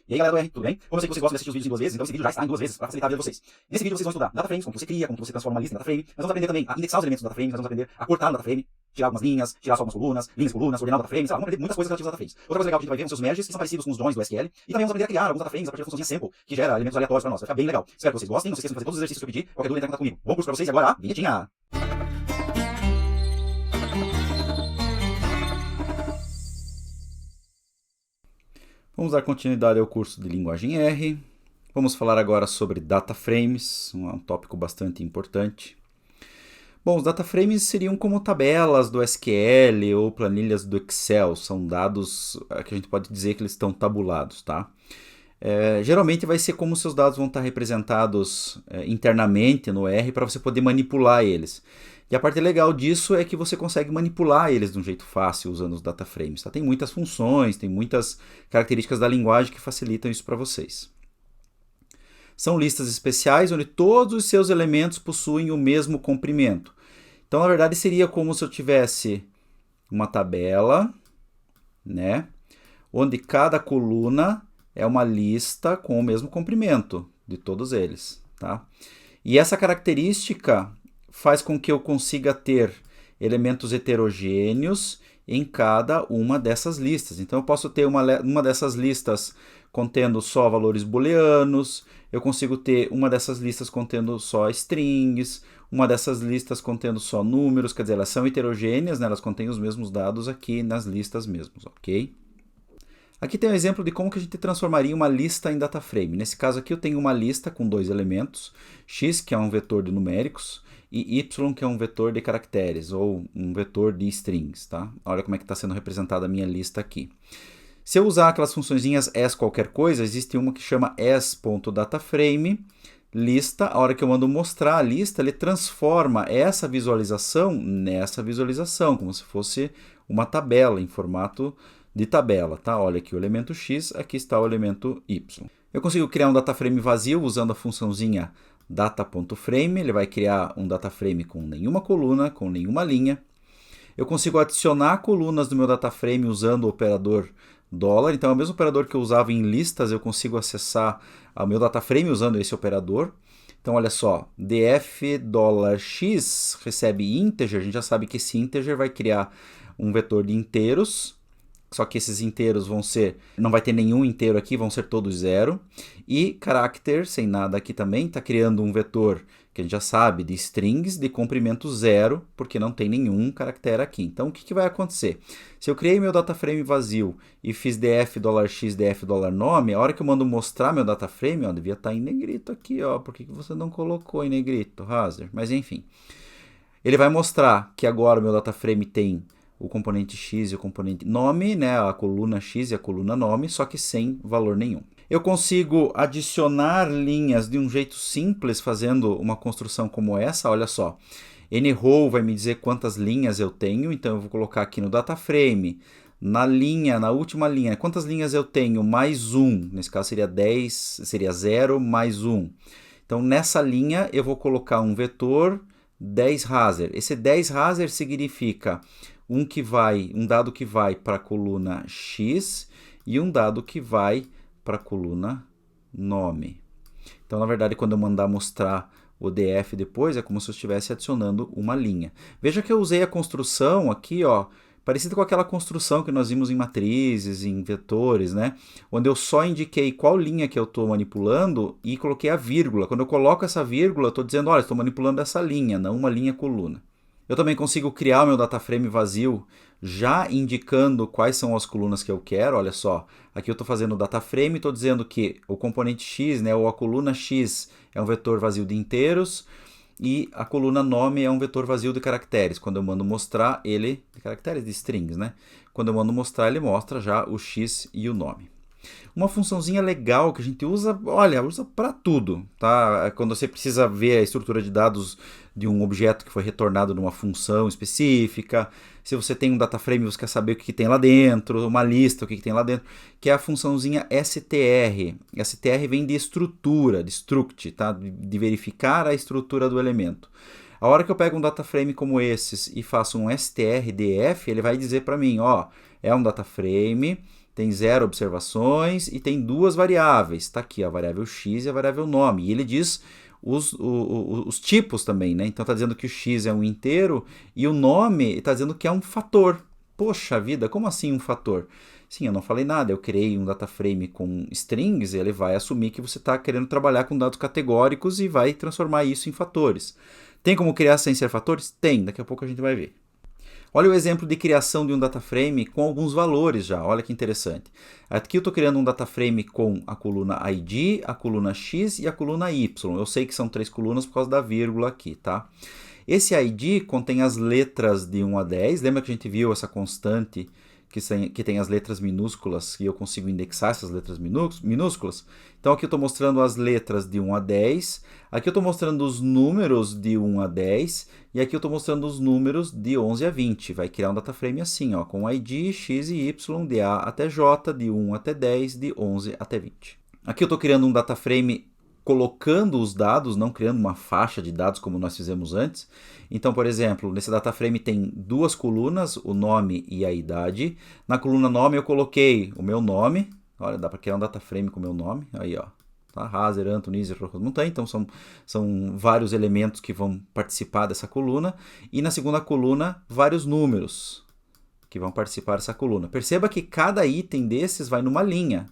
E aí, galera do R, tudo bem? Como eu sei que vocês gostam de assistir os vídeos em duas vezes, então esse vídeo já está em duas vezes para facilitar a vida de vocês. Nesse vídeo vocês vão estudar data frames, como você cria, como você transforma uma lista em data frame. Nós vamos aprender também a indexar os elementos do data frame, nós vamos aprender a cortar no data frame, tirar algumas linhas, tirar só algumas colunas, ordenar o data frame, sei lá, vamos aprender muitas coisas relativas ao data frames. Outra coisa legal que a gente vai ver são seus merges, que são parecidos com os joins do SQL, e também vamos aprender a criar alguns data frames a partir da funçãozinha sample, que gera elementos aleatórios para nós. Vai ficar bem legal. Espero que vocês gostem, não se esqueçam de fazer todos os exercícios que eu pedi, qualquer dúvida entra em contato comigo. Bom curso para vocês e agora a vinhetinha! Vamos dar continuidade ao curso de linguagem R. Vamos falar agora sobre data frames, um tópico bastante importante. Bom, os data frames seriam como tabelas do SQL ou planilhas do Excel, são dados que a gente pode dizer que eles estão tabulados, tá? Geralmente vai ser como seus dados vão estar representados internamente no R para você poder manipular eles. E a parte legal disso é que você consegue manipular eles de um jeito fácil usando os data frames. Tá? Tem muitas funções, tem muitas características da linguagem que facilitam isso para vocês. São listas especiais onde todos os seus elementos possuem o mesmo comprimento. Então, na verdade, seria como se eu tivesse uma tabela, né, onde cada coluna é uma lista com o mesmo comprimento de todos eles. Tá? E essa característica faz com que eu consiga ter elementos heterogêneos em cada uma dessas listas. Então, eu posso ter uma dessas listas contendo só valores booleanos, eu consigo ter uma dessas listas contendo só strings, uma dessas listas contendo só números, quer dizer, elas são heterogêneas, né? Elas contêm os mesmos dados aqui nas listas mesmos, ok? Aqui tem um exemplo de como que a gente transformaria uma lista em data frame. Nesse caso aqui eu tenho uma lista com dois elementos, x, que é um vetor de numéricos, e y, que é um vetor de caracteres, ou um vetor de strings. Tá? Olha como é que está sendo representada a minha lista aqui. Se eu usar aquelas funçõezinhas as qualquer coisa, existe uma que chama as.dataframe, lista. A hora que eu mando mostrar a lista, ele transforma essa visualização nessa visualização, como se fosse uma tabela em formato de tabela. Tá? Olha aqui o elemento x, aqui está o elemento y. Eu consigo criar um dataframe vazio usando a funçãozinha data.frame, ele vai criar um dataframe com nenhuma coluna, com nenhuma linha. Eu consigo adicionar colunas no meu dataframe usando o operador $, então é o mesmo operador que eu usava em listas, eu consigo acessar o meu dataframe usando esse operador. Então olha só, df$x recebe integer, a gente já sabe que esse integer vai criar um vetor de inteiros, só que esses inteiros vão ser, não vai ter nenhum inteiro aqui, vão ser todos zero. E character, sem nada aqui também, está criando um vetor que a gente já sabe de strings de comprimento zero, porque não tem nenhum caractere aqui. Então o que vai acontecer? Se eu criei meu dataframe vazio e fiz df$x, df$nome, a hora que eu mando mostrar meu dataframe, ó, devia estar em negrito aqui, ó, por que você não colocou em negrito, Razer? Mas enfim, ele vai mostrar que agora o meu dataframe tem o componente x e o componente nome, né, a coluna x e a coluna nome, só que sem valor nenhum. Eu consigo adicionar linhas de um jeito simples fazendo uma construção como essa, olha só. nrow vai me dizer quantas linhas eu tenho, então eu vou colocar aqui no dataframe, na última linha, quantas linhas eu tenho, mais 1, nesse caso seria 10, seria 0 mais 1. Então nessa linha eu vou colocar um vetor 10 Razer. Esse 10 Razer significa um dado que vai para a coluna x e um dado que vai para a coluna nome. Então, na verdade, quando eu mandar mostrar o df depois, é como se eu estivesse adicionando uma linha. Veja que eu usei a construção aqui, ó, parecida com aquela construção que nós vimos em matrizes, em vetores, né? Onde eu só indiquei qual linha que eu estou manipulando e coloquei a vírgula. Quando eu coloco essa vírgula, eu estou dizendo, olha, estou manipulando essa linha, não uma linha coluna. Eu também consigo criar o meu dataframe vazio já indicando quais são as colunas que eu quero. Olha só, aqui eu estou fazendo o dataframe, estou dizendo que o componente x, né, ou a coluna x, é um vetor vazio de inteiros e a coluna nome é um vetor vazio de caracteres. Quando eu mando mostrar ele, de caracteres de strings, né? Quando eu mando mostrar, ele mostra já o x e o nome. Uma funçãozinha legal que a gente usa, olha, usa para tudo, tá? Quando você precisa ver a estrutura de dados de um objeto que foi retornado numa função específica, se você tem um dataframe e você quer saber o que tem lá dentro, uma lista, o que tem lá dentro, que é a funçãozinha str. Str vem de estrutura, de struct, tá? De verificar a estrutura do elemento. A hora que eu pego um dataframe como esses e faço um strdf, ele vai dizer para mim, ó, é um dataframe tem 0 observações e tem 2 variáveis. Está aqui a variável x e a variável nome. E ele diz os tipos também, né? Então está dizendo que o x é um inteiro e o nome está dizendo que é um fator. Poxa vida, como assim um fator? Sim, eu não falei nada, eu criei um data frame com strings, ele vai assumir que você está querendo trabalhar com dados categóricos e vai transformar isso em fatores. Tem como criar sem ser fatores? Tem, daqui a pouco a gente vai ver. Olha o exemplo de criação de um data frame com alguns valores já, olha que interessante. Aqui eu estou criando um data frame com a coluna ID, a coluna X e a coluna Y. Eu sei que são 3 colunas por causa da vírgula aqui, tá? Esse ID contém as letras de 1 a 10, lembra que a gente viu essa constante que tem as letras minúsculas e eu consigo indexar essas letras minúsculas? Então aqui eu estou mostrando as letras de 1 a 10, aqui eu estou mostrando os números de 1 a 10 e aqui eu estou mostrando os números de 11 a 20. Vai criar um data frame assim, ó, com ID, X e Y, de A até J, de 1 até 10, de 11 até 20. Aqui eu estou criando um data frame colocando os dados, não criando uma faixa de dados como nós fizemos antes. Então, por exemplo, nesse data frame tem 2 colunas, o nome e a idade. Na coluna nome eu coloquei o meu nome. Olha, dá para criar um data frame com o meu nome. Aí, ó. Tá? Hazer, Anthony, Iser, Montanha. Então, são vários elementos que vão participar dessa coluna. E na segunda coluna, vários números que vão participar dessa coluna. Perceba que cada item desses vai numa linha.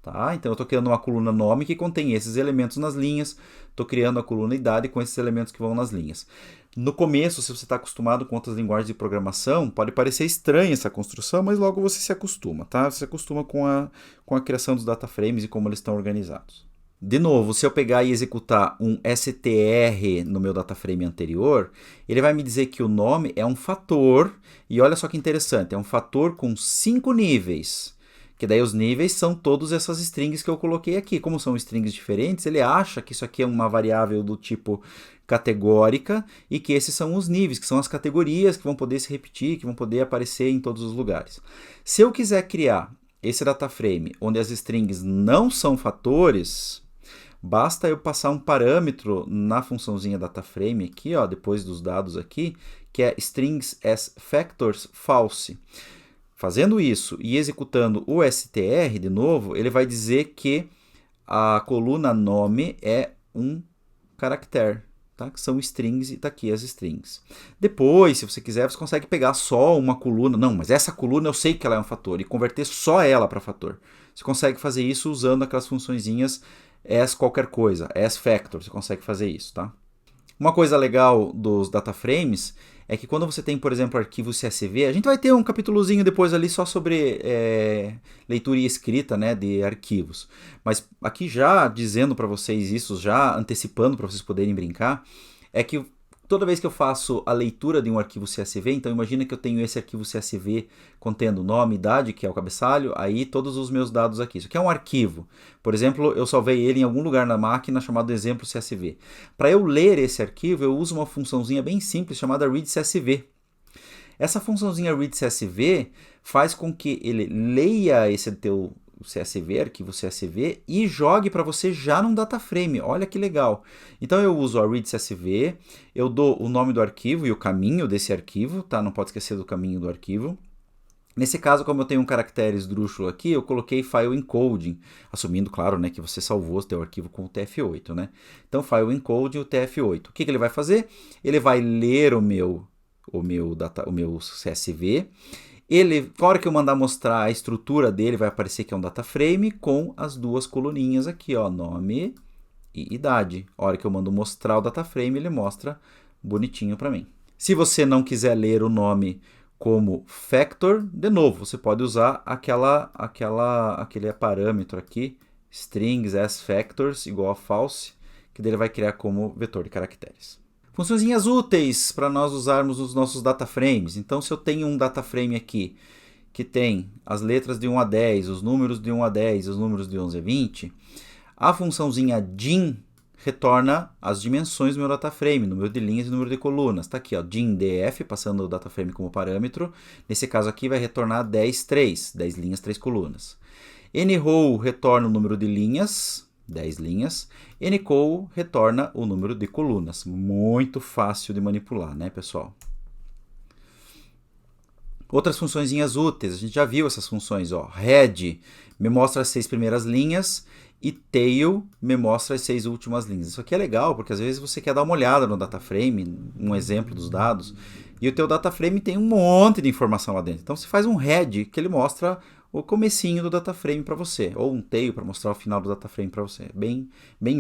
Tá? Então eu estou criando uma coluna nome que contém esses elementos nas linhas, estou criando a coluna idade com esses elementos que vão nas linhas. No começo, se você está acostumado com outras linguagens de programação, pode parecer estranha essa construção, mas logo você se acostuma, tá? Você se acostuma com a criação dos data frames e como eles estão organizados. De novo, se eu pegar e executar um str no meu data frame anterior, ele vai me dizer que o nome é um fator, e olha só que interessante, é um fator com 5 níveis. Que daí os níveis são todas essas strings que eu coloquei aqui. Como são strings diferentes, ele acha que isso aqui é uma variável do tipo categórica e que esses são os níveis, que são as categorias que vão poder se repetir, que vão poder aparecer em todos os lugares. Se eu quiser criar esse data frame onde as strings não são fatores, basta eu passar um parâmetro na funçãozinha data frame aqui, ó, depois dos dados aqui, que é strings as factors false. Fazendo isso e executando o str de novo, ele vai dizer que a coluna nome é um caractere, tá? Que são strings e está aqui as strings. Depois, se você quiser, você consegue pegar só uma coluna. Não, mas essa coluna eu sei que ela é um fator e converter só ela para fator. Você consegue fazer isso usando aquelas funçõezinhas as qualquer coisa, as factor, você consegue fazer isso, tá? Uma coisa legal dos data frames é que quando você tem, por exemplo, arquivo CSV, a gente vai ter um capítulozinho depois ali só sobre leitura e escrita, né, de arquivos. Mas aqui já dizendo para vocês isso, já antecipando para vocês poderem brincar, é que toda vez que eu faço a leitura de um arquivo CSV, então imagina que eu tenho esse arquivo CSV contendo nome, idade, que é o cabeçalho, aí todos os meus dados aqui. Isso aqui é um arquivo. Por exemplo, eu salvei ele em algum lugar na máquina chamado exemplo CSV. Para eu ler esse arquivo, eu uso uma funçãozinha bem simples chamada readCSV. Essa funçãozinha readCSV faz com que ele leia esse teu CSV, arquivo CSV, e jogue para você já num data frame. Olha que legal. Então eu uso a readCSV, eu dou o nome do arquivo e o caminho desse arquivo, tá? Não pode esquecer do caminho do arquivo. Nesse caso, como eu tenho um caractere esdrúxulo aqui, eu coloquei file encoding, assumindo, claro, né, que você salvou o seu arquivo com o TF8, né? Então, file encoding, o TF8. O que ele vai fazer? Ele vai ler o meu CSV. Ele, na hora que eu mandar mostrar a estrutura dele, vai aparecer que é um data frame com as duas coluninhas aqui, ó, nome e idade. A hora que eu mando mostrar o data frame, ele mostra bonitinho para mim. Se você não quiser ler o nome como factor, de novo, você pode usar aquele parâmetro aqui, strings as factors igual a false, que ele vai criar como vetor de caracteres. Funçõezinhas úteis para nós usarmos nos nossos data frames. Então, se eu tenho um data frame aqui que tem as letras de 1 a 10, os números de 1 a 10 e os números de 11 a 20, a funçãozinha dim retorna as dimensões do meu data frame, número de linhas e número de colunas. Está aqui, ó, dim_df, passando o data frame como parâmetro. Nesse caso aqui vai retornar 10 linhas, 3 colunas. nrow retorna o número de linhas, 10 linhas. Ncol retorna o número de colunas. Muito fácil de manipular, né, pessoal? Outras funçõezinhas úteis, a gente já viu essas funções, ó. Head me mostra as 6 primeiras linhas e tail me mostra as 6 últimas linhas. Isso aqui é legal, porque às vezes você quer dar uma olhada no data frame, um exemplo dos dados, e o teu data frame tem um monte de informação lá dentro. Então você faz um head que ele mostra o comecinho do data frame para você, ou um tail para mostrar o final do data frame para você. Bem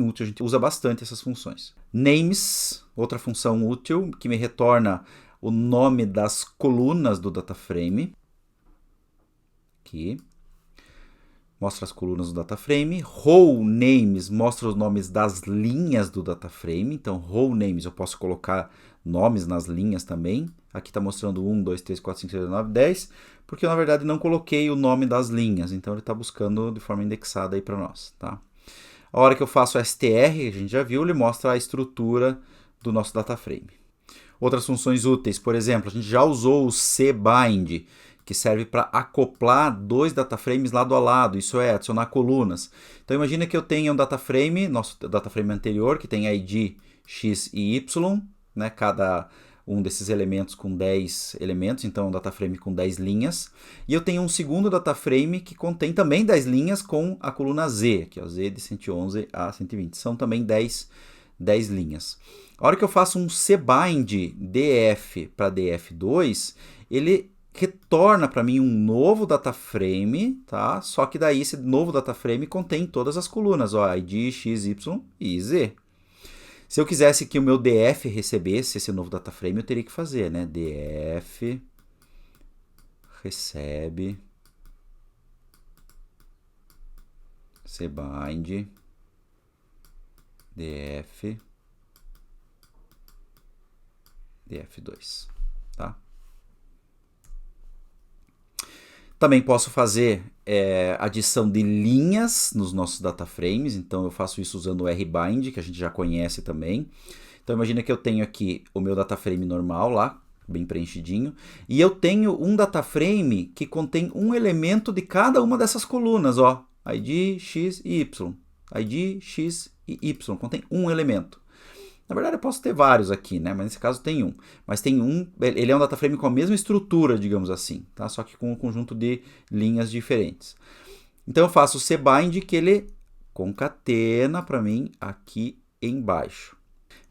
útil, a gente usa bastante essas funções. Names, outra função útil que me retorna o nome das colunas do data frame. Aqui. Mostra as colunas do data frame. Row names mostra os nomes das linhas do data frame. Então, row names eu posso colocar nomes nas linhas também. Aqui está mostrando 1, 2, 3, 4, 5, 6, 7, 9, 10, porque eu, na verdade, não coloquei o nome das linhas. Então, ele está buscando de forma indexada aí para nós. Tá? A hora que eu faço str, a gente já viu, ele mostra a estrutura do nosso data frame. Outras funções úteis, por exemplo, a gente já usou o cbind, que serve para acoplar 2 data frames lado a lado, isso é, adicionar colunas. Então imagina que eu tenha um data frame, nosso data frame anterior, que tem ID x e y, né, cada um desses elementos com 10 elementos, então um data frame com 10 linhas. E eu tenho um segundo data frame que contém também 10 linhas com a coluna Z, que é o Z de 111 a 120, são também 10 linhas. A hora que eu faço um cbind df para df2, ele retorna para mim um novo data frame, tá? Só que daí esse novo data frame contém todas as colunas, ó, ID, X, Y e Z. Se eu quisesse que o meu df recebesse esse novo data frame, eu teria que fazer, né? df recebe cbind df2, tá? Também posso fazer adição de linhas nos nossos data frames, então eu faço isso usando o rbind, que a gente já conhece também. Então imagina que eu tenho aqui o meu data frame normal lá, bem preenchidinho, e eu tenho um data frame que contém um elemento de cada uma dessas colunas, ó, ID, X e Y. ID, X e Y, contém um elemento. Na verdade, eu posso ter vários aqui, né? Mas nesse caso tem um. Mas tem um, ele é um data frame com a mesma estrutura, digamos assim, tá? Só que com um conjunto de linhas diferentes. Então eu faço o cbind que ele concatena para mim aqui embaixo.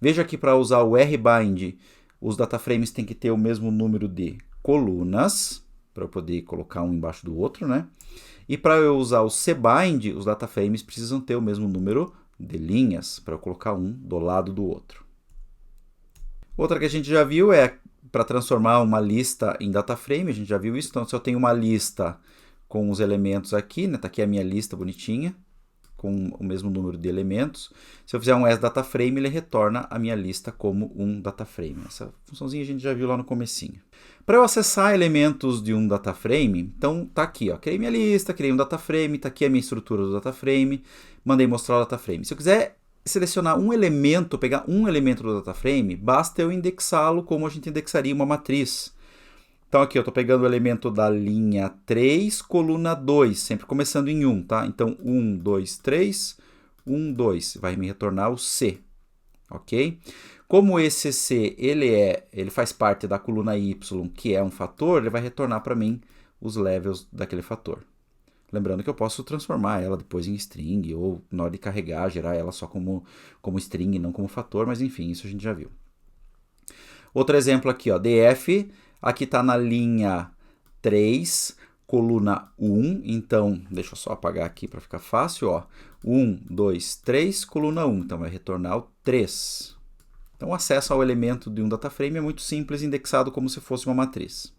Veja aqui para usar o rbind, os data frames têm que ter o mesmo número de colunas, para eu poder colocar um embaixo do outro, né? E para eu usar o cbind, os data frames precisam ter o mesmo número de linhas, para eu colocar um do lado do outro. Outra que a gente já viu é para transformar uma lista em data frame, a gente já viu isso. Então, se eu tenho uma lista com os elementos aqui, né, tá aqui a minha lista bonitinha, com o mesmo número de elementos. Se eu fizer um asDataFrame, ele retorna a minha lista como um data frame. Essa funçãozinha a gente já viu lá no comecinho. Para eu acessar elementos de um data frame, então tá aqui, ó, criei minha lista, criei um data frame, tá aqui a minha estrutura do data frame, mandei mostrar o data frame. Se eu quiser selecionar um elemento, pegar um elemento do data frame, basta eu indexá-lo como a gente indexaria uma matriz. Então aqui eu estou pegando o elemento da linha 3, coluna 2, sempre começando em 1, tá? Então 1, 2, 3, 1, 2, vai me retornar o C, ok? Como esse C ele faz parte da coluna Y, que é um fator, ele vai retornar para mim os levels daquele fator. Lembrando que eu posso transformar ela depois em string, ou na hora de carregar, gerar ela só como string, não como fator, mas enfim, isso a gente já viu. Outro exemplo aqui, ó, df, aqui está na linha 3, coluna 1, então, deixa eu só apagar aqui para ficar fácil, ó, 1, 2, 3, coluna 1, então vai retornar o 3. Então, o acesso ao elemento de um data frame é muito simples, indexado como se fosse uma matriz.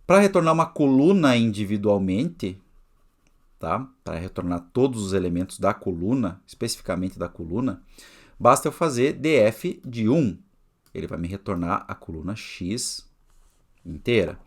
Para retornar uma coluna individualmente, tá? Para retornar todos os elementos da coluna, especificamente da coluna, basta eu fazer df de 1. Ele vai me retornar a coluna X inteira.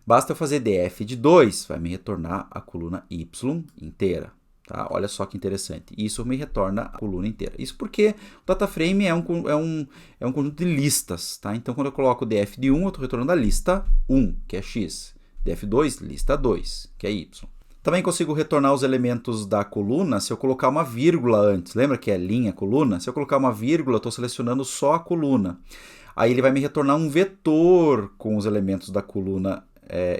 Basta eu fazer df de 2, vai me retornar a coluna Y inteira. Tá? Olha só que interessante. Isso me retorna a coluna inteira. Isso porque o data frame é um conjunto de listas. Tá? Então, quando eu coloco df de 1, eu estou retornando a lista 1, que é X. df2, lista 2, que é Y. Também consigo retornar os elementos da coluna se eu colocar uma vírgula antes. Lembra que é linha, coluna? Se eu colocar uma vírgula, eu estou selecionando só a coluna. Aí ele vai me retornar um vetor com os elementos da coluna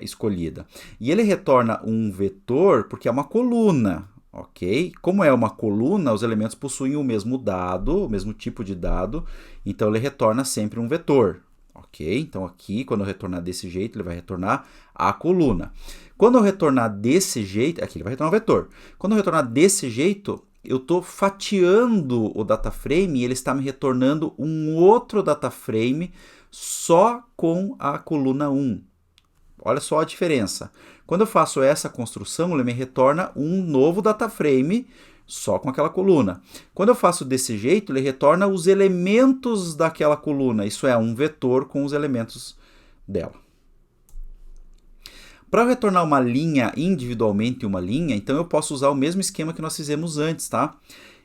escolhida. E ele retorna um vetor porque é uma coluna, ok? Como é uma coluna, os elementos possuem o mesmo dado, o mesmo tipo de dado, então ele retorna sempre um vetor, ok? Então aqui, quando eu retornar desse jeito, ele vai retornar a coluna. Quando eu retornar desse jeito, aqui ele vai retornar um vetor. Quando eu retornar desse jeito, eu estou fatiando o data frame e ele está me retornando um outro data frame só com a coluna 1. Olha só a diferença. Quando eu faço essa construção, ele me retorna um novo data frame só com aquela coluna. Quando eu faço desse jeito, ele retorna os elementos daquela coluna. Isso é, um vetor com os elementos dela. Para retornar uma linha individualmente uma linha, então eu posso usar o mesmo esquema que nós fizemos antes, tá?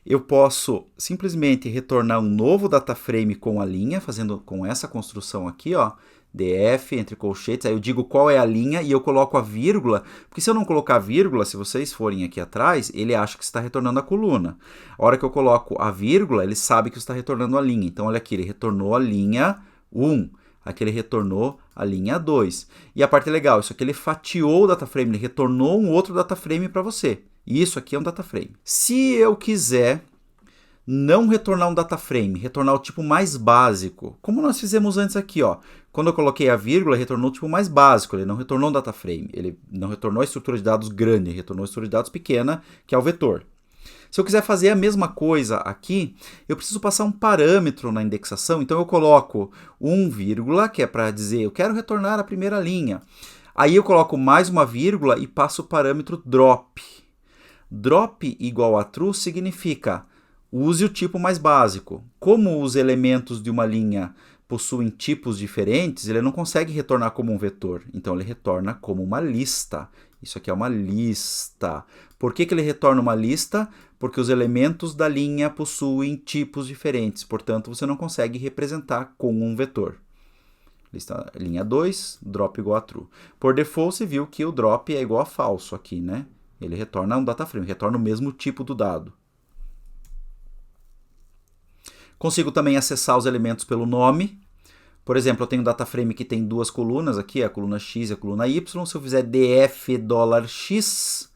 Eu posso simplesmente retornar um novo data frame com a linha, fazendo com essa construção aqui, ó, df entre colchetes, aí eu digo qual é a linha e eu coloco a vírgula, porque se eu não colocar a vírgula, se vocês forem aqui atrás, ele acha que está retornando a coluna. A hora que eu coloco a vírgula, ele sabe que está retornando a linha. Então, olha aqui, ele retornou a linha 1. Aqui ele retornou a linha 2. E a parte legal, isso aqui ele fatiou o data frame, ele retornou um outro data frame para você. E isso aqui é um data frame. Se eu quiser não retornar um data frame, retornar o tipo mais básico, como nós fizemos antes aqui, ó. Quando eu coloquei a vírgula, retornou o tipo mais básico, ele não retornou um data frame, ele não retornou a estrutura de dados grande, ele retornou a estrutura de dados pequena, que é o vetor. Se eu quiser fazer a mesma coisa aqui, eu preciso passar um parâmetro na indexação, então eu coloco 1, que é para dizer, eu quero retornar a primeira linha. Aí eu coloco mais uma vírgula e passo o parâmetro drop. Drop igual a true significa, use o tipo mais básico. Como os elementos de uma linha possuem tipos diferentes, ele não consegue retornar como um vetor, então ele retorna como uma lista. Isso aqui é uma lista. Por que ele retorna uma lista? Porque os elementos da linha possuem tipos diferentes, portanto, você não consegue representar com um vetor. Lista, linha 2, drop igual a true. Por default, você viu que o drop é igual a falso aqui, né? Ele retorna um data frame, retorna o mesmo tipo do dado. Consigo também acessar os elementos pelo nome. Por exemplo, eu tenho um data frame que tem duas colunas aqui, a coluna X e a coluna Y. Se eu fizer df$x,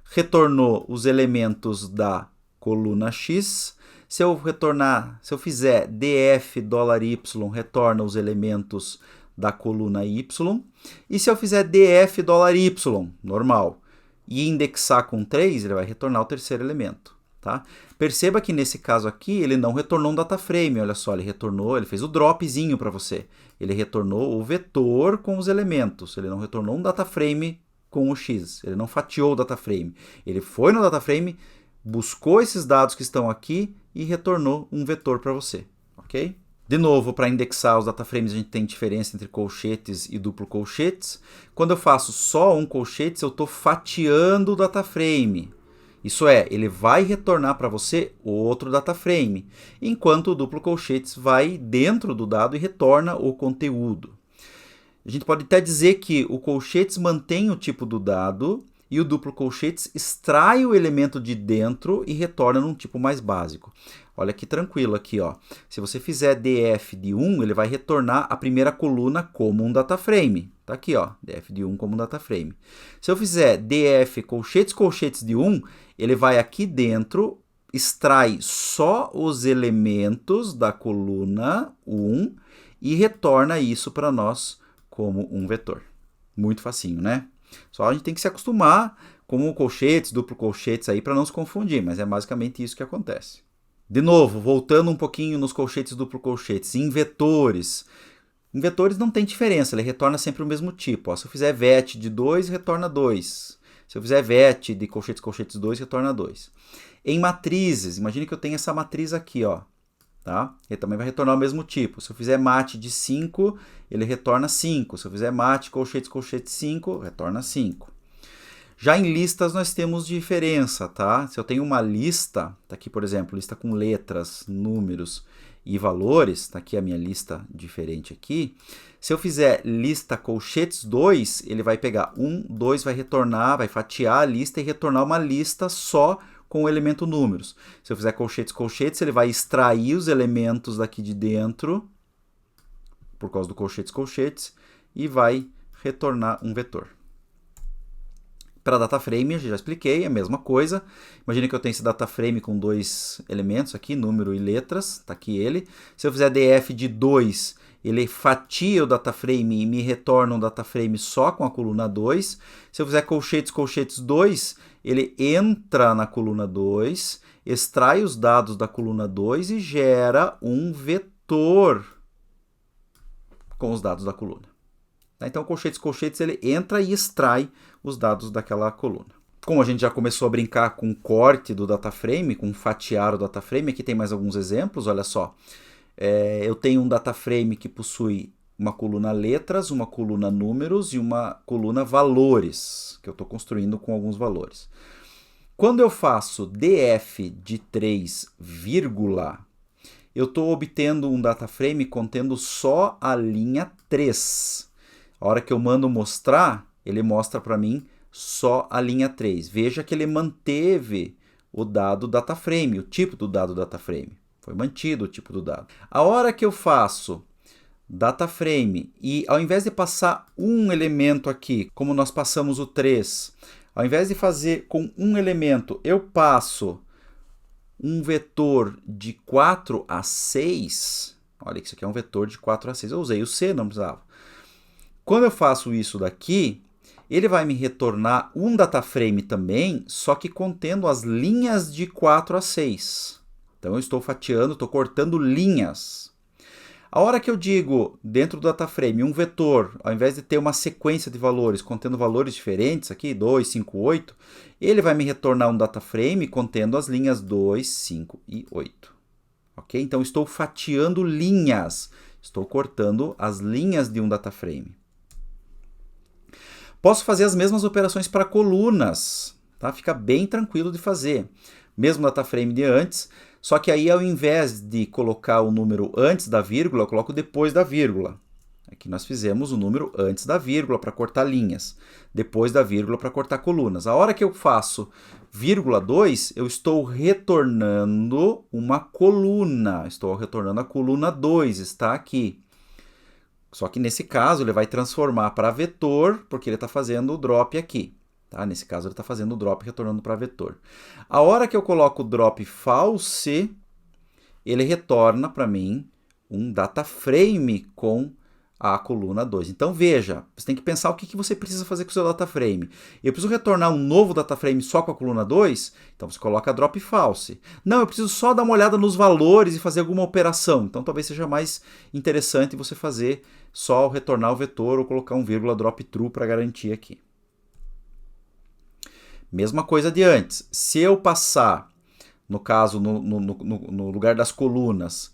retornou os elementos da coluna X. Se eu fizer df$y, retorna os elementos da coluna Y. E se eu fizer df$y, normal, e indexar com 3, ele vai retornar o terceiro elemento. Tá? Perceba que nesse caso aqui ele não retornou um data frame, olha só, ele fez o dropzinho para você. Ele retornou o vetor com os elementos, ele não retornou um data frame com o X, ele não fatiou o data frame. Ele foi no data frame, buscou esses dados que estão aqui e retornou um vetor para você, ok? De novo, para indexar os data frames, a gente tem diferença entre colchetes e duplo colchetes. Quando eu faço só um colchetes, eu estou fatiando o data frame. Isso é, ele vai retornar para você outro data frame, enquanto o duplo colchetes vai dentro do dado e retorna o conteúdo. A gente pode até dizer que o colchetes mantém o tipo do dado e o duplo colchetes extrai o elemento de dentro e retorna num tipo mais básico. Olha que tranquilo aqui, ó. Se você fizer df de 1, ele vai retornar a primeira coluna como um data frame. Tá aqui, ó, df de 1 como um data frame. Se eu fizer df colchetes de 1, ele vai aqui dentro, extrai só os elementos da coluna 1 e retorna isso para nós como um vetor. Muito facinho, né? Só a gente tem que se acostumar com o colchetes, duplo colchetes aí para não se confundir, mas é basicamente isso que acontece. De novo, voltando um pouquinho nos colchetes, duplo colchetes, em vetores. Em vetores não tem diferença, ele retorna sempre o mesmo tipo. Ó, se eu fizer vet de 2, retorna 2. Se eu fizer vet de colchetes 2, retorna 2. Em matrizes, imagine que eu tenho essa matriz aqui, ó. Tá? Ele também vai retornar o mesmo tipo. Se eu fizer mat de 5, ele retorna 5. Se eu fizer mat colchetes 5, retorna 5. Já em listas nós temos diferença, tá? Se eu tenho uma lista, tá aqui, por exemplo, lista com letras, números e valores, tá aqui a minha lista diferente aqui. Se eu fizer lista colchetes 2, ele vai pegar 1, 2, vai retornar, vai fatiar a lista e retornar uma lista só com o elemento números. Se eu fizer colchetes, ele vai extrair os elementos daqui de dentro, por causa do colchetes, e vai retornar um vetor. Para data frame, já expliquei, é a mesma coisa. Imagina que eu tenho esse data frame com dois elementos aqui, número e letras, está aqui ele. Se eu fizer df de 2, ele fatia o data frame e me retorna um data frame só com a coluna 2. Se eu fizer colchetes 2, ele entra na coluna 2, extrai os dados da coluna 2 e gera um vetor com os dados da coluna. Então, colchetes, ele entra e extrai os dados daquela coluna. Como a gente já começou a brincar com o corte do data frame, com fatiar o data frame, aqui tem mais alguns exemplos, olha só. Eu tenho um data frame que possui uma coluna letras, uma coluna números e uma coluna valores, que eu estou construindo com alguns valores. Quando eu faço df de 3, eu estou obtendo um data frame contendo só a linha 3. A hora que eu mando mostrar, ele mostra para mim só a linha 3. Veja que ele manteve o dado data frame, o tipo do dado data frame. Foi mantido o tipo do dado. A hora que eu faço data frame e ao invés de passar um elemento aqui, como nós passamos o 3, ao invés de fazer com um elemento, eu passo um vetor de 4 a 6. Olha que isso aqui é um vetor de 4 a 6. Eu usei o C, não precisava. Quando eu faço isso daqui, ele vai me retornar um data frame também, só que contendo as linhas de 4 a 6. Então eu estou fatiando, estou cortando linhas. A hora que eu digo dentro do data frame um vetor, ao invés de ter uma sequência de valores contendo valores diferentes, aqui 2, 5, 8, ele vai me retornar um data frame contendo as linhas 2, 5 e 8. Ok? Então estou fatiando linhas, estou cortando as linhas de um data frame. Posso fazer as mesmas operações para colunas, tá? Fica bem tranquilo de fazer. Mesmo data frame de antes, só que aí ao invés de colocar o número antes da vírgula, eu coloco depois da vírgula. Aqui nós fizemos o número antes da vírgula para cortar linhas, depois da vírgula para cortar colunas. A hora que eu faço vírgula 2, eu estou retornando uma coluna. Estou retornando a coluna 2, está aqui. Só que nesse caso ele vai transformar para vetor, porque ele está fazendo o drop aqui. Tá? Nesse caso ele está fazendo o drop retornando para vetor. A hora que eu coloco o drop false, ele retorna para mim um data frame com a coluna 2. Então veja, você tem que pensar o que você precisa fazer com o seu data frame. Eu preciso retornar um novo data frame só com a coluna 2? Então você coloca drop false. Não, eu preciso só dar uma olhada nos valores e fazer alguma operação. Então talvez seja mais interessante você fazer só retornar o vetor ou colocar um vírgula drop true para garantir aqui. Mesma coisa de antes. Se eu passar, no caso, no lugar das colunas,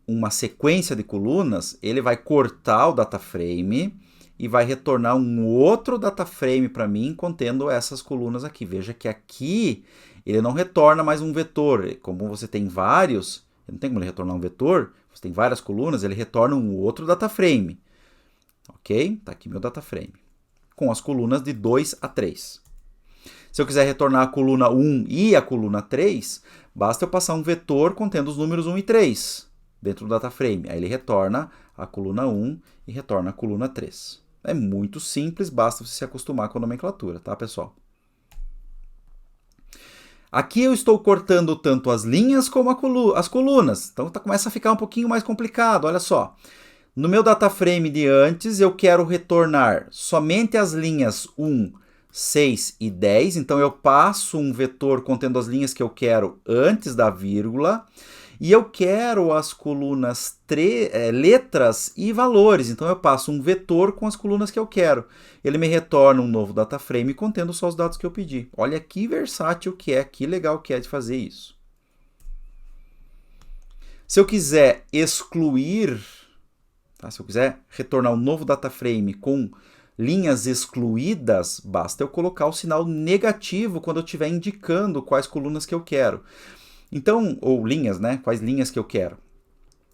uma sequência de colunas, ele vai cortar o data frame e vai retornar um outro data frame para mim contendo essas colunas aqui. Veja que aqui ele não retorna mais um vetor. Como você tem vários, não tem como ele retornar um vetor, você tem várias colunas, ele retorna um outro data frame. Ok? Está aqui meu data frame. Com as colunas de 2 a 3. Se eu quiser retornar a coluna 1 e a coluna 3, basta eu passar um vetor contendo os números 1 e 3 dentro do data frame. Aí ele retorna a coluna 1 e retorna a coluna 3. É muito simples, basta você se acostumar com a nomenclatura, tá, pessoal? Aqui eu estou cortando tanto as linhas como as colunas. Então começa a ficar um pouquinho mais complicado, olha só. No meu data frame de antes, eu quero retornar somente as linhas 1, 6 e 10. Então eu passo um vetor contendo as linhas que eu quero antes da vírgula. E eu quero as colunas letras e valores. Então eu passo um vetor com as colunas que eu quero. Ele me retorna um novo data frame contendo só os dados que eu pedi. Olha que versátil que é, que legal que é de fazer isso. Se eu quiser excluir, tá? Se eu quiser retornar um novo data frame com linhas excluídas, basta eu colocar o sinal negativo quando eu estiver indicando quais colunas que eu quero. Então, ou linhas, né? Quais linhas que eu quero.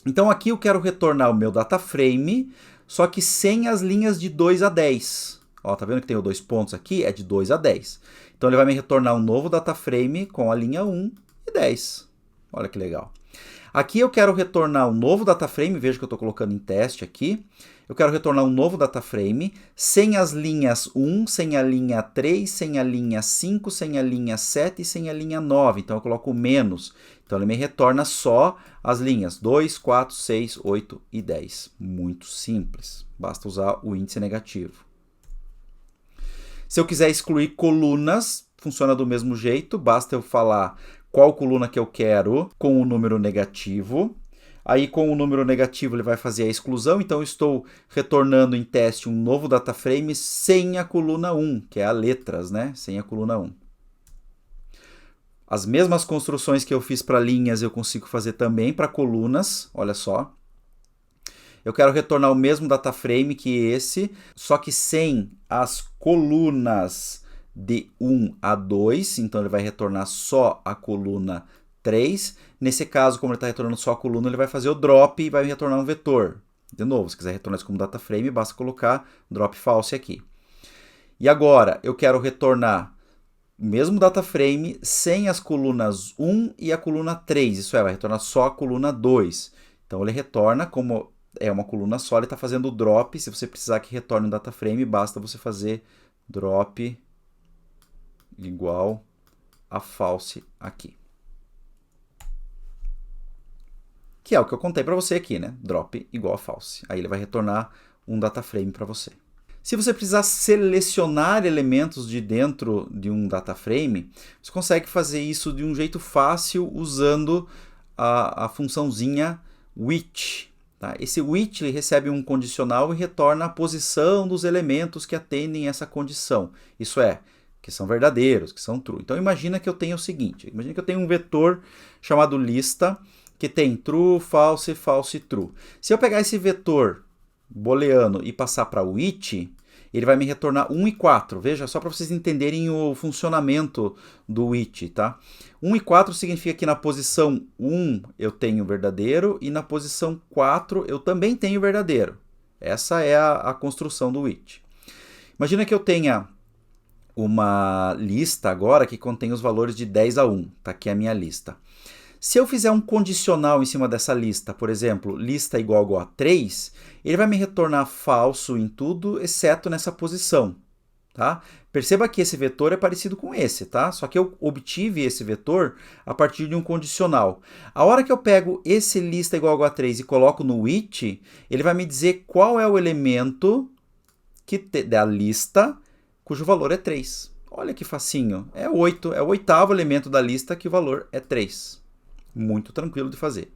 Então aqui eu quero retornar o meu data frame, só que sem as linhas de 2 a 10. Ó, tá vendo que tem os 2 pontos aqui? É de 2 a 10. Então ele vai me retornar um novo data frame com a linha 1 e 10. Olha que legal. Aqui eu quero retornar um novo data frame, veja que eu estou colocando em teste aqui. Eu quero retornar um novo data frame, sem as linhas 1, sem a linha 3, sem a linha 5, sem a linha 7 e sem a linha 9. Então eu coloco menos. Então ele me retorna só as linhas 2, 4, 6, 8 e 10. Muito simples. Basta usar o índice negativo. Se eu quiser excluir colunas, funciona do mesmo jeito. Basta eu falar qual coluna que eu quero com o número negativo. Aí, com o número negativo, ele vai fazer a exclusão. Então, eu estou retornando em teste um novo data frame sem a coluna 1, que é a letras, né? Sem a coluna 1. As mesmas construções que eu fiz para linhas, eu consigo fazer também para colunas. Olha só. Eu quero retornar o mesmo data frame que esse, só que sem as colunas de 1 a 2. Então, ele vai retornar só a coluna 3. Nesse caso, como ele está retornando só a coluna, ele vai fazer o drop e vai retornar um vetor. De novo, se quiser retornar isso como data frame, basta colocar drop false aqui. E agora, eu quero retornar o mesmo data frame sem as colunas 1 e a coluna 3. Isso é, vai retornar só a coluna 2. Então, ele retorna, como é uma coluna só, ele está fazendo o drop. Se você precisar que retorne um data frame, basta você fazer drop igual a false aqui. Que é o que eu contei para você aqui, né? Drop igual a false. Aí ele vai retornar um data frame para você. Se você precisar selecionar elementos de dentro de um data frame, você consegue fazer isso de um jeito fácil usando a funçãozinha which. Tá? Esse which ele recebe um condicional e retorna a posição dos elementos que atendem essa condição. Isso é, que são verdadeiros, que são true. Então imagina que eu tenho o seguinte, imagina que eu tenho um vetor chamado lista, que tem true, false, false, true. Se eu pegar esse vetor booleano e passar para o which, ele vai me retornar 1 e 4. Veja, só para vocês entenderem o funcionamento do which, tá? 1 e 4 significa que na posição 1 eu tenho verdadeiro e na posição 4 eu também tenho verdadeiro. Essa é a construção do which. Imagina que eu tenha uma lista agora que contém os valores de 10 a 1. Tá aqui a minha lista. Se eu fizer um condicional em cima dessa lista, por exemplo, lista igual a 3, ele vai me retornar falso em tudo, exceto nessa posição. Tá? Perceba que esse vetor é parecido com esse, tá? Só que eu obtive esse vetor a partir de um condicional. A hora que eu pego esse lista igual a 3 e coloco no which, ele vai me dizer qual é o elemento da lista cujo valor é 3. Olha que facinho. É 8, é o oitavo elemento da lista que o valor é 3. Muito tranquilo de fazer.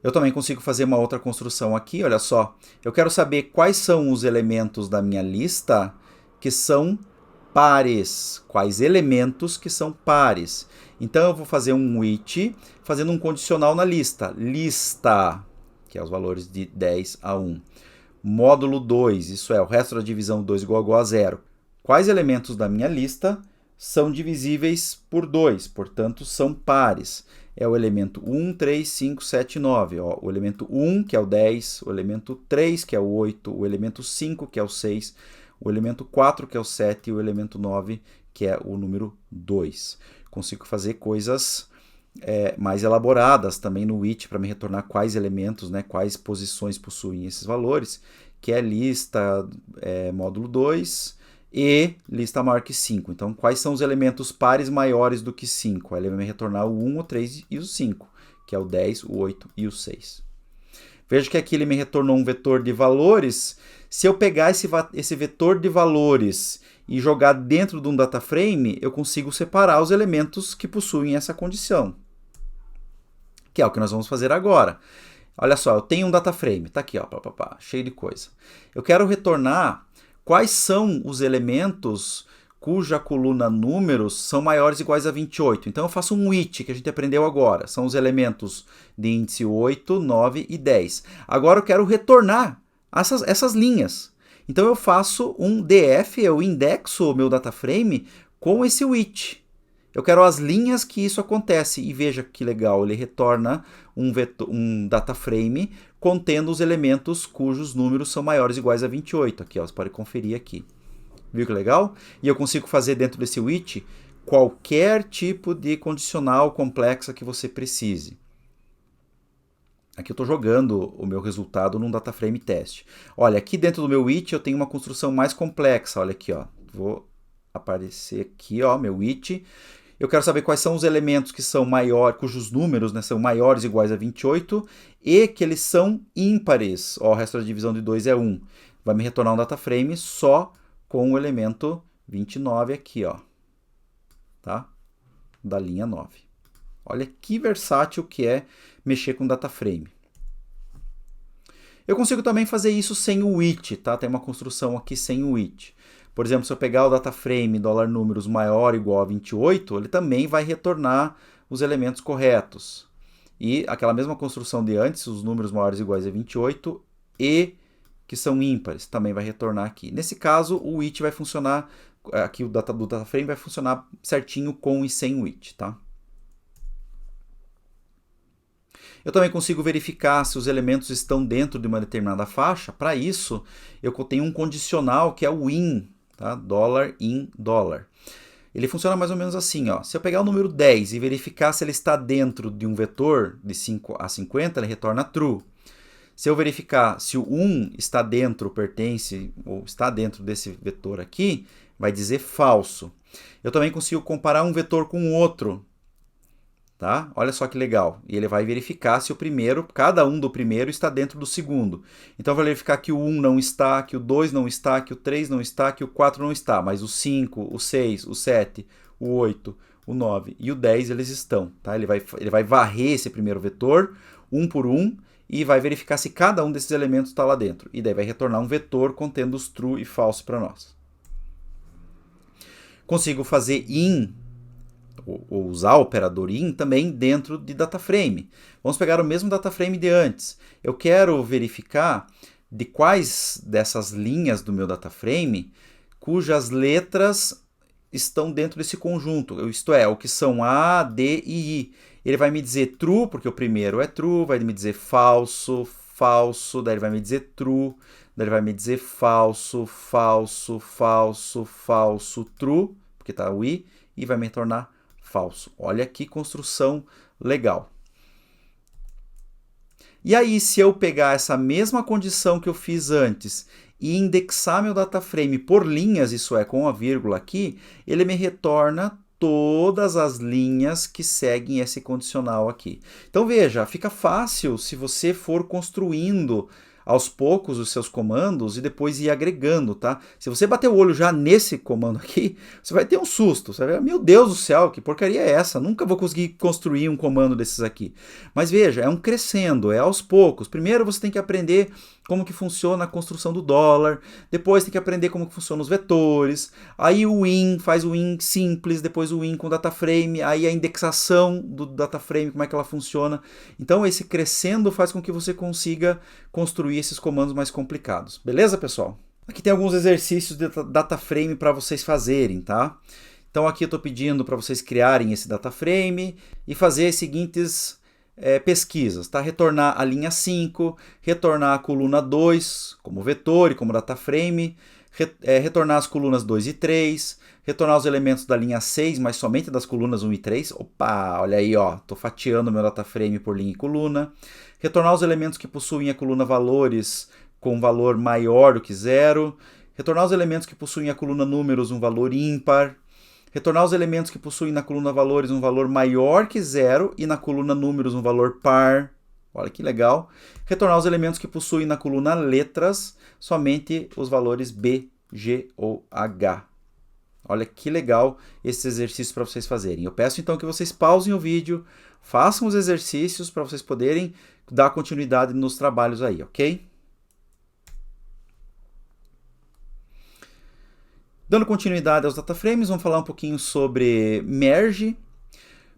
Eu também consigo fazer uma outra construção aqui, olha só. Eu quero saber quais são os elementos da minha lista que são pares. Quais elementos que são pares. Então eu vou fazer um which fazendo um condicional na lista. Lista, que é os valores de 10 a 1. Módulo 2, isso é, o resto da divisão 2 igual a 0. Quais elementos da minha lista são divisíveis por 2, portanto, são pares. É o elemento 1, 3, 5, 7, 9. Ó, o elemento 1, que é o 10, o elemento 3, que é o 8, o elemento 5, que é o 6, o elemento 4, que é o 7, e o elemento 9, que é o número 2. Consigo fazer coisas mais elaboradas também no which para me retornar quais elementos, né, quais posições possuem esses valores, que é lista módulo 2, e lista maior que 5. Então, quais são os elementos pares maiores do que 5? Aí ele vai me retornar o 1, o 3 e o 5, que é o 10, o 8 e o 6. Veja que aqui ele me retornou um vetor de valores. Se eu pegar esse vetor de valores e jogar dentro de um data frame, eu consigo separar os elementos que possuem essa condição, que é o que nós vamos fazer agora. Olha só, eu tenho um data frame, tá aqui, ó, cheio de coisa. Eu quero retornar quais são os elementos cuja coluna números são maiores ou iguais a 28. Então eu faço um which, que a gente aprendeu agora. São os elementos de índice 8, 9 e 10. Agora eu quero retornar essas linhas. Então eu faço um df, eu indexo o meu data frame com esse which. Eu quero as linhas que isso acontece. E veja que legal, ele retorna um data frame contendo os elementos cujos números são maiores ou iguais a 28. Aqui, ó, você pode conferir aqui. Viu que legal? E eu consigo fazer dentro desse which qualquer tipo de condicional complexa que você precise. Aqui eu estou jogando o meu resultado num data frame teste. Olha, aqui dentro do meu it eu tenho uma construção mais complexa. Olha aqui, ó. Vou aparecer aqui, ó, meu it. Eu quero saber quais são os elementos que são maiores, cujos números, né, são maiores ou iguais a 28 e que eles são ímpares. Ó, o resto da divisão de 2 é 1. Vai me retornar um data frame só com o elemento 29 aqui, ó. Tá? Da linha 9. Olha que versátil que é mexer com data frame. Eu consigo também fazer isso sem o it, tá? Tem uma construção aqui sem o it. Por exemplo, se eu pegar o data frame $números maior ou igual a 28, ele também vai retornar os elementos corretos. E aquela mesma construção de antes, os números maiores ou iguais a 28 e que são ímpares, também vai retornar aqui. Nesse caso, o it vai funcionar, aqui o data frame vai funcionar certinho com e sem o it, tá? Eu também consigo verificar se os elementos estão dentro de uma determinada faixa. Para isso, eu tenho um condicional que é o in, tá? $in. Ele funciona mais ou menos assim, ó. Se eu pegar o número 10 e verificar se ele está dentro de um vetor de 5 a 50, ele retorna true. Se eu verificar se o 1 está dentro, pertence, ou está dentro desse vetor aqui, vai dizer falso. Eu também consigo comparar um vetor com outro. Tá? Olha só que legal. E ele vai verificar se o primeiro, cada um do primeiro está dentro do segundo. Então vai verificar que o 1 não está, que o 2 não está, que o 3 não está, que o 4 não está, mas o 5, o 6, o 7, o 8, o 9 e o 10 eles estão. Tá? Ele vai varrer esse primeiro vetor, um por um, e vai verificar se cada um desses elementos está lá dentro. E daí vai retornar um vetor contendo os true e false para nós. Consigo fazer in, ou usar o operador in também dentro de data frame. Vamos pegar o mesmo data frame de antes. Eu quero verificar de quais dessas linhas do meu data frame cujas letras estão dentro desse conjunto, isto é, o que são A, D e I. Ele vai me dizer true, porque o primeiro é true, vai me dizer falso, falso, daí ele vai me dizer true, daí ele vai me dizer falso, falso, falso, falso, true, porque está o I, e vai me retornar falso. Olha que construção legal. E aí, se eu pegar essa mesma condição que eu fiz antes e indexar meu data frame por linhas, isso é, com a vírgula aqui, ele me retorna todas as linhas que seguem esse condicional aqui. Então veja, fica fácil se você for construindo aos poucos os seus comandos e depois ir agregando, tá? Se você bater o olho já nesse comando aqui, você vai ter um susto. Você vai ver, meu Deus do céu, que porcaria é essa? Nunca vou conseguir construir um comando desses aqui. Mas veja, é um crescendo, é aos poucos. Primeiro você tem que aprender como que funciona a construção do dólar, depois tem que aprender como que funcionam os vetores, aí o in, faz o in simples, depois o in com data frame, aí a indexação do data frame, como é que ela funciona. Então esse crescendo faz com que você consiga construir esses comandos mais complicados. Beleza, pessoal? Aqui tem alguns exercícios de data frame para vocês fazerem, tá? Então aqui eu estou pedindo para vocês criarem esse data frame e fazer as seguintes pesquisas, tá? Retornar a linha 5, retornar a coluna 2 como vetor e como data frame, retornar as colunas 2 e 3, retornar os elementos da linha 6, mas somente das colunas 1 e 3. Opa, olha aí, ó, tô fatiando meu data frame por linha e coluna. Retornar os elementos que possuem a coluna valores com valor maior do que 0. Retornar os elementos que possuem a coluna números um valor ímpar. Retornar os elementos que possuem na coluna valores um valor maior que 0 e na coluna números um valor par. Olha que legal. Retornar os elementos que possuem na coluna letras somente os valores B, G ou H. Olha que legal esses exercícios para vocês fazerem. Eu peço então que vocês pausem o vídeo, façam os exercícios para vocês poderem dar continuidade nos trabalhos aí, ok? Dando continuidade aos data frames, vamos falar um pouquinho sobre merge.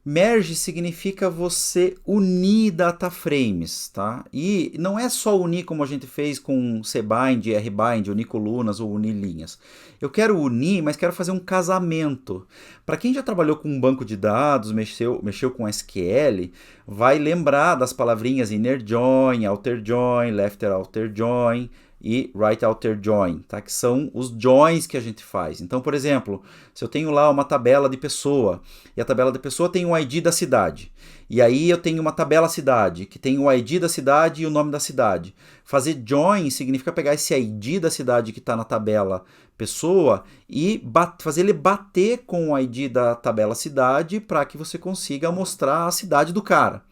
Merge significa você unir data frames, tá? E não é só unir como a gente fez com cbind, rbind, unir colunas ou unir linhas. Eu quero unir, mas quero fazer um casamento. Para quem já trabalhou com um banco de dados, mexeu com SQL, vai lembrar das palavrinhas inner join, outer join, left outer join, e right outer join, tá? Que são os joins que a gente faz. Então, por exemplo, se eu tenho lá uma tabela de pessoa, e a tabela de pessoa tem o ID da cidade, e aí eu tenho uma tabela cidade, que tem o ID da cidade e o nome da cidade. Fazer join significa pegar esse ID da cidade que está na tabela pessoa e fazer ele bater com o ID da tabela cidade para que você consiga mostrar a cidade do cara.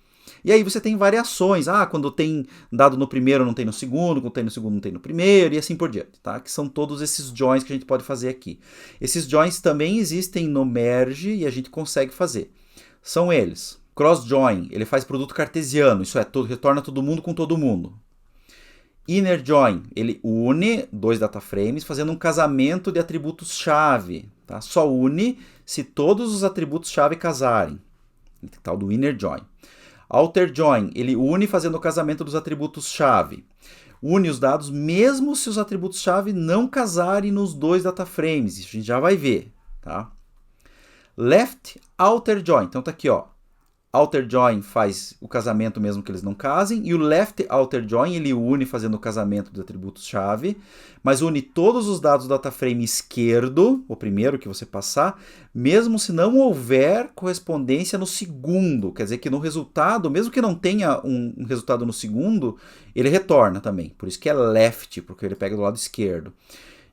E aí você tem variações, quando tem dado no primeiro não tem no segundo, quando tem no segundo não tem no primeiro, e assim por diante, tá? Que são todos esses joins que a gente pode fazer aqui. Esses joins também existem no merge e a gente consegue fazer. São eles. Cross join, ele faz produto cartesiano, isso é, retorna todo mundo com todo mundo. Inner join, ele une dois data frames fazendo um casamento de atributos-chave, tá? Só une se todos os atributos-chave casarem, tal do inner join. Outer join, ele une fazendo o casamento dos atributos-chave. Une os dados mesmo se os atributos-chave não casarem nos dois data frames. Isso a gente já vai ver, tá? Left outer join, então tá aqui, ó. Outer join faz o casamento mesmo que eles não casem, e o left outer join ele une fazendo o casamento dos atributos-chave, mas une todos os dados do data frame esquerdo, o primeiro que você passar, mesmo se não houver correspondência no segundo. Quer dizer que no resultado, mesmo que não tenha um resultado no segundo, ele retorna também. Por isso que é left, porque ele pega do lado esquerdo.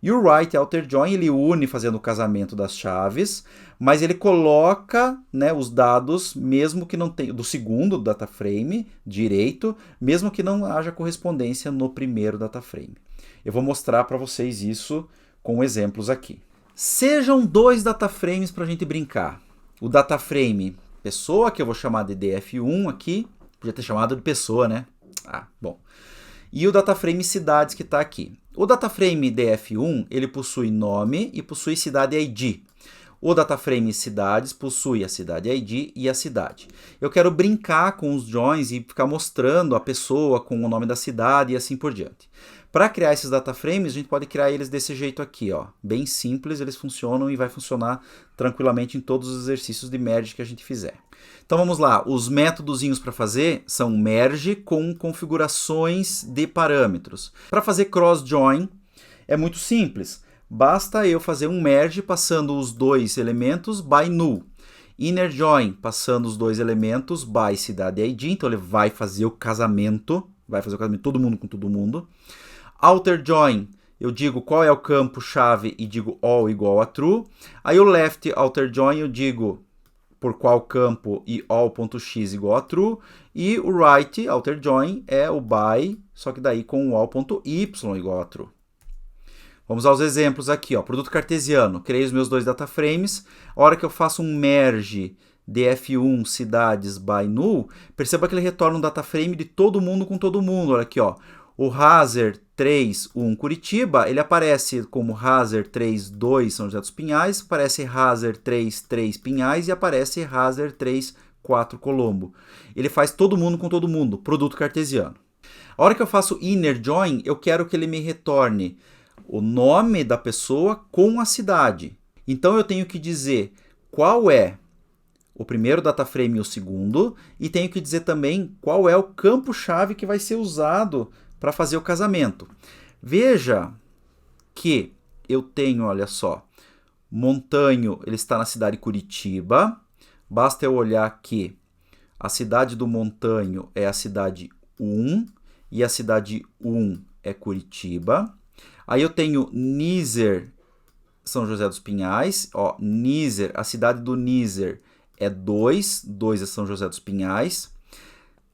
E o right outer join ele une fazendo o casamento das chaves, mas ele coloca, né, os dados, mesmo que não tenha, do segundo data frame direito, mesmo que não haja correspondência no primeiro data frame. Eu vou mostrar para vocês isso com exemplos aqui. Sejam dois data frames para a gente brincar. O data frame pessoa, que eu vou chamar de DF1 aqui, podia ter chamado de pessoa, né? Bom. E o data frame cidades que está aqui. O data frame DF1 ele possui nome e possui cidade ID. O data frame cidades possui a cidade ID e a cidade. Eu quero brincar com os joins e ficar mostrando a pessoa com o nome da cidade e assim por diante. Para criar esses data frames, a gente pode criar eles desse jeito aqui, ó. Bem simples, eles funcionam e vai funcionar tranquilamente em todos os exercícios de merge que a gente fizer. Então vamos lá, os métodozinhos para fazer são merge com configurações de parâmetros. Para fazer cross join é muito simples, basta eu fazer um merge passando os dois elementos by null. Inner join passando os dois elementos by cidade ID, então ele vai fazer o casamento, todo mundo com todo mundo. Outer join, eu digo qual é o campo chave e digo all igual a true. Aí o left outer join eu digo por qual campo e all.x igual a true, e o right outer join é o by, só que daí com o all.y igual a true. Vamos aos exemplos aqui, ó. Produto cartesiano, criei os meus dois data frames, a hora que eu faço um merge df1 cidades by null, perceba que ele retorna um data frame de todo mundo com todo mundo, olha aqui, ó. O Razer 3.1 Curitiba, ele aparece como Razer 3.2 São José dos Pinhais, aparece Razer 3.3 Pinhais e aparece Razer 3.4 Colombo. Ele faz todo mundo com todo mundo, produto cartesiano. A hora que eu faço inner join, eu quero que ele me retorne o nome da pessoa com a cidade. Então eu tenho que dizer qual é o primeiro data frame e o segundo, e tenho que dizer também qual é o campo-chave que vai ser usado para fazer o casamento. Veja que eu tenho, olha só, Montanho, ele está na cidade de Curitiba. Basta eu olhar que a cidade do Montanho é a cidade 1 e a cidade 1 é Curitiba. Aí eu tenho Nízer, São José dos Pinhais. Ó, Nízer, a cidade do Nízer é 2 é São José dos Pinhais.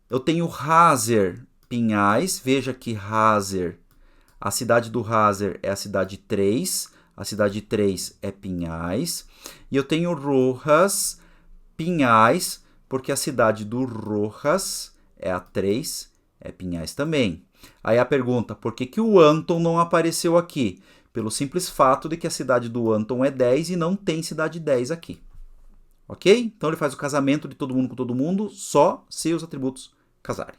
Eu tenho Razer, Pinhais, veja que Razer, a cidade do Razer é a cidade 3, a cidade 3 é Pinhais, e eu tenho Rojas, Pinhais, porque a cidade do Rojas é a 3, é Pinhais também. Aí a pergunta, por que o Anton não apareceu aqui? Pelo simples fato de que a cidade do Anton é 10 e não tem cidade 10 aqui. Ok? Então ele faz o casamento de todo mundo com todo mundo, só se os atributos casarem.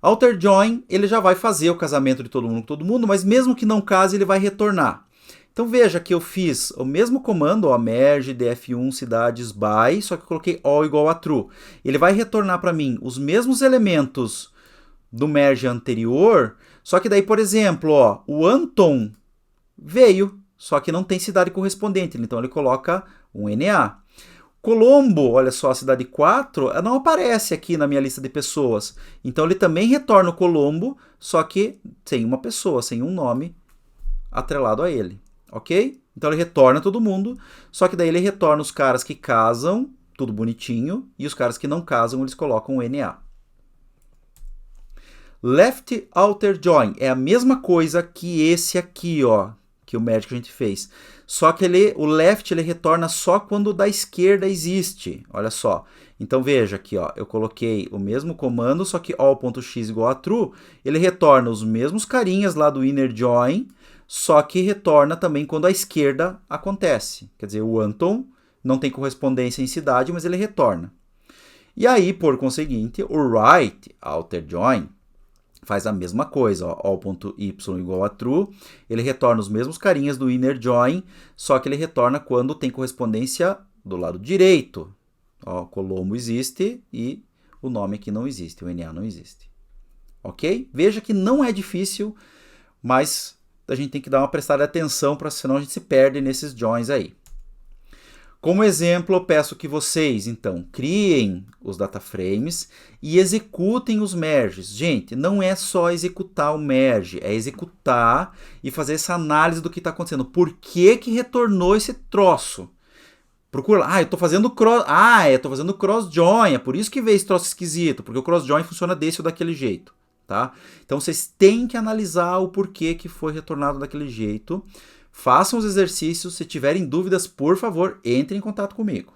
Outer join, ele já vai fazer o casamento de todo mundo com todo mundo, mas mesmo que não case, ele vai retornar. Então veja que eu fiz o mesmo comando, ó, merge df1 cidades by, só que eu coloquei all igual a true. Ele vai retornar para mim os mesmos elementos do merge anterior, só que daí, por exemplo, ó, o Anton veio, só que não tem cidade correspondente, então ele coloca um NA. Colombo, olha só, a cidade 4, não aparece aqui na minha lista de pessoas. Então ele também retorna o Colombo, só que sem uma pessoa, sem um nome atrelado a ele, ok? Então ele retorna todo mundo, só que daí ele retorna os caras que casam, tudo bonitinho, e os caras que não casam, eles colocam o NA. Left outer join é a mesma coisa que esse aqui, ó, que o merge que a gente fez. Só que o left ele retorna só quando da esquerda existe. Olha só. Então veja aqui, ó, eu coloquei o mesmo comando, só que all.x igual a true, ele retorna os mesmos carinhas lá do inner join, só que retorna também quando a esquerda acontece. Quer dizer, o Anton não tem correspondência em cidade, mas ele retorna. E aí, por conseguinte, o right outer join faz a mesma coisa, all.y igual a true, ele retorna os mesmos carinhas do inner join, só que ele retorna quando tem correspondência do lado direito. Ó, Colombo existe e o nome aqui não existe, o NA não existe. Ok? Veja que não é difícil, mas a gente tem que dar uma prestada atenção, senão a gente se perde nesses joins aí. Como exemplo, eu peço que vocês, então, criem os dataframes e executem os merges. Gente, não é só executar o merge, é executar e fazer essa análise do que está acontecendo. Por que que retornou esse troço? Procura lá, eu estou fazendo cross join, é por isso que veio esse troço esquisito, porque o cross join funciona desse ou daquele jeito, tá? Então vocês têm que analisar o porquê que foi retornado daquele jeito. Façam os exercícios, se tiverem dúvidas, por favor, entrem em contato comigo.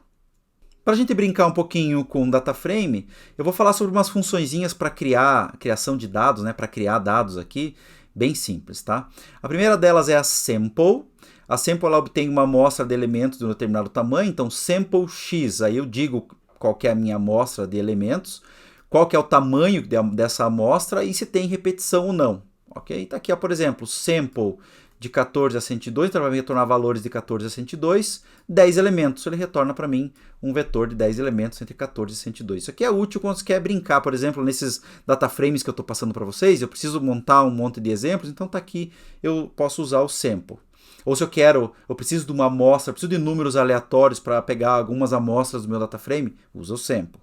Para a gente brincar um pouquinho com o DataFrame, eu vou falar sobre umas funçõezinhas para criação de dados, né, para criar dados aqui, bem simples, tá? A primeira delas é a sample. A sample ela obtém uma amostra de elementos de um determinado tamanho, então sample x, aí eu digo qual que é a minha amostra de elementos, qual que é o tamanho dessa amostra e se tem repetição ou não, ok? Então aqui, ó, por exemplo, sample de 14 a 102, então ele vai retornar valores de 14 a 102, 10 elementos, ele retorna para mim um vetor de 10 elementos entre 14 e 102. Isso aqui é útil quando você quer brincar, por exemplo, nesses dataframes que eu estou passando para vocês, eu preciso montar um monte de exemplos, então está aqui, eu posso usar o sample. Ou se eu preciso de uma amostra, preciso de números aleatórios para pegar algumas amostras do meu dataframe, usa o sample.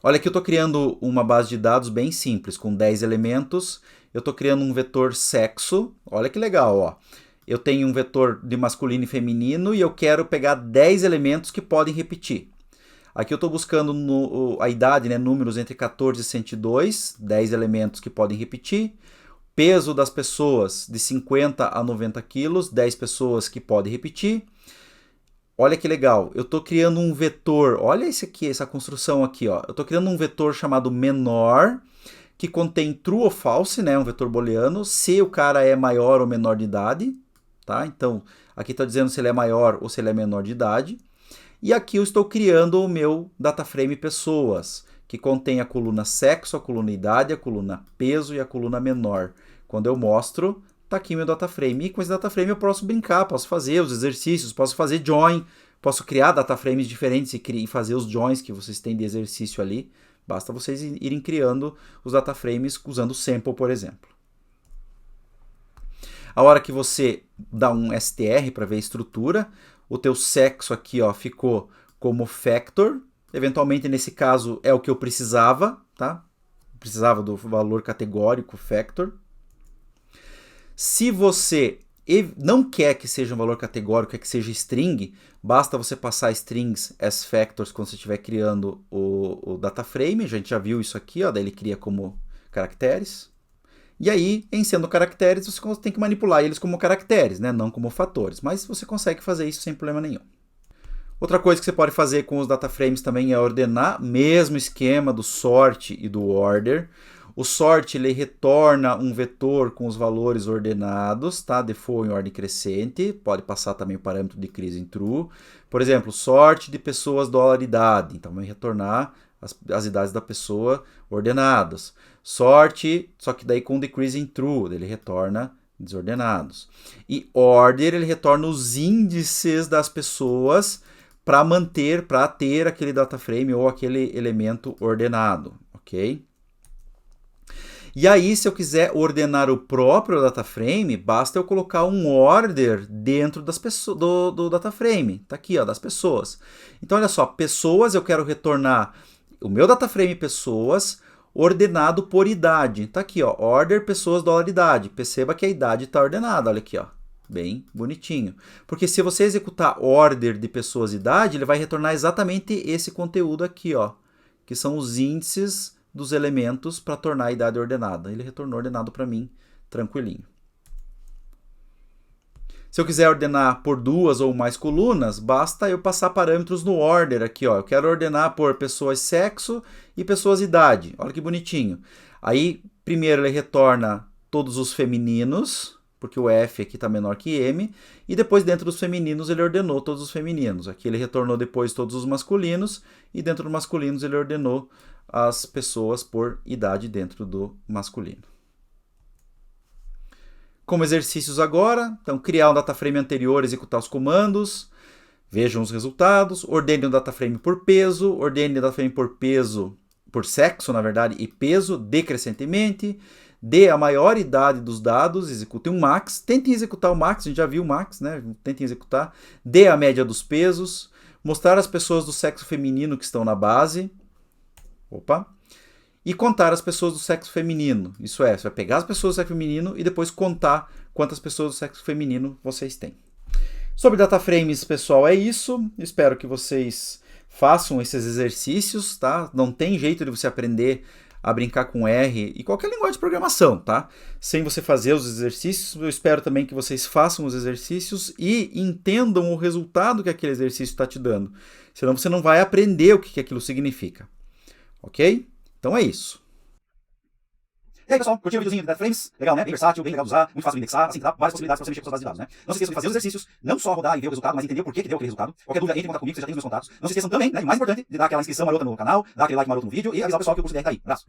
Olha aqui eu estou criando uma base de dados bem simples, com 10 elementos. Eu estou criando um vetor sexo. Olha que legal, ó. Eu tenho um vetor de masculino e feminino e eu quero pegar 10 elementos que podem repetir. Aqui eu estou buscando a idade, né, números entre 14 e 102, 10 elementos que podem repetir. Peso das pessoas de 50 a 90 quilos, 10 pessoas que podem repetir. Olha que legal, eu estou criando um vetor, olha esse aqui, essa construção aqui, ó. Eu estou criando um vetor chamado menor, que contém true ou false, né, um vetor booleano, se o cara é maior ou menor de idade, tá? Então, aqui está dizendo se ele é maior ou se ele é menor de idade. E aqui eu estou criando o meu dataframe pessoas, que contém a coluna sexo, a coluna idade, a coluna peso e a coluna menor. Quando eu mostro, está aqui meu dataframe. E com esse dataframe eu posso brincar, posso fazer os exercícios, posso fazer join, posso criar dataframes diferentes e fazer os joins que vocês têm de exercício ali. Basta vocês irem criando os dataframes usando o sample, por exemplo. A hora que você dá um str para ver a estrutura, o teu sexo aqui, ó, ficou como factor. Eventualmente, nesse caso, é o que eu precisava, tá? Precisava do valor categórico factor. Se você não quer que seja um valor categórico, quer que seja string, basta você passar strings as factors quando você estiver criando o dataframe. A gente já viu isso aqui, ó, daí ele cria como caracteres. E aí, em sendo caracteres, você tem que manipular eles como caracteres, né? Não como fatores. Mas você consegue fazer isso sem problema nenhum. Outra coisa que você pode fazer com os dataframes também é ordenar, mesmo esquema do sort e do order. O sort ele retorna um vetor com os valores ordenados, tá? Default em ordem crescente, pode passar também o parâmetro de decrease em true. Por exemplo, sort de pessoas $idade, então vai retornar as idades da pessoa ordenadas. Sort, só que daí com decrease em true, ele retorna desordenados. E order, ele retorna os índices das pessoas para ter aquele dataframe ou aquele elemento ordenado. ok? E aí, se eu quiser ordenar o próprio data frame, basta eu colocar um order dentro das pessoas, do data frame. Tá aqui, ó, das pessoas. Então, olha só, pessoas, eu quero retornar o meu data frame pessoas ordenado por idade. Tá aqui, ó, order pessoas $idade. Perceba que a idade está ordenada, olha aqui, ó. Bem bonitinho. Porque se você executar order de pessoas e idade, ele vai retornar exatamente esse conteúdo aqui, ó, que são os índices dos elementos para tornar a idade ordenada. Ele retornou ordenado para mim, tranquilinho. Se eu quiser ordenar por 2 ou mais colunas, basta eu passar parâmetros no order aqui, ó. Eu quero ordenar por pessoas sexo e pessoas idade. Olha que bonitinho. Aí, primeiro ele retorna todos os femininos, porque o F aqui está menor que M, e depois dentro dos femininos ele ordenou todos os femininos. Aqui ele retornou depois todos os masculinos, e dentro dos masculinos ele ordenou as pessoas por idade dentro do masculino. Como exercícios agora, então criar um data frame anterior, executar os comandos, vejam os resultados, ordene o data frame por peso, ordene o data frame por peso, por sexo, na verdade, e peso decrescentemente, dê a maior idade dos dados, execute um max, tentem executar o max, a gente já viu o max, né? Tentem executar, dê a média dos pesos, mostrar as pessoas do sexo feminino que estão na base, e contar as pessoas do sexo feminino. Isso é, você vai pegar as pessoas do sexo feminino e depois contar quantas pessoas do sexo feminino vocês têm. Sobre data frames, pessoal, é isso. Espero que vocês façam esses exercícios, tá? Não tem jeito de você aprender a brincar com R e qualquer linguagem de programação, tá? Sem você fazer os exercícios. Eu espero também que vocês façam os exercícios e entendam o resultado que aquele exercício está te dando. Senão você não vai aprender o que aquilo significa. Ok? Então é isso. E aí, pessoal, curtiu o videozinho de Data Frames? Legal, né? Bem versátil, bem legal de usar, muito fácil de indexar, assim, dá várias possibilidades para você mexer com suas bases de dados, né? Não se esqueçam de fazer os exercícios, não só rodar e ver o resultado, mas entender o porquê que deu aquele resultado. Qualquer dúvida, entre em contato comigo, você já tem os meus contatos. Não se esqueçam também, né, e mais importante, de dar aquela inscrição marota no canal, dar aquele like maroto no vídeo e avisar o pessoal que o curso DR tá aí. Abraço!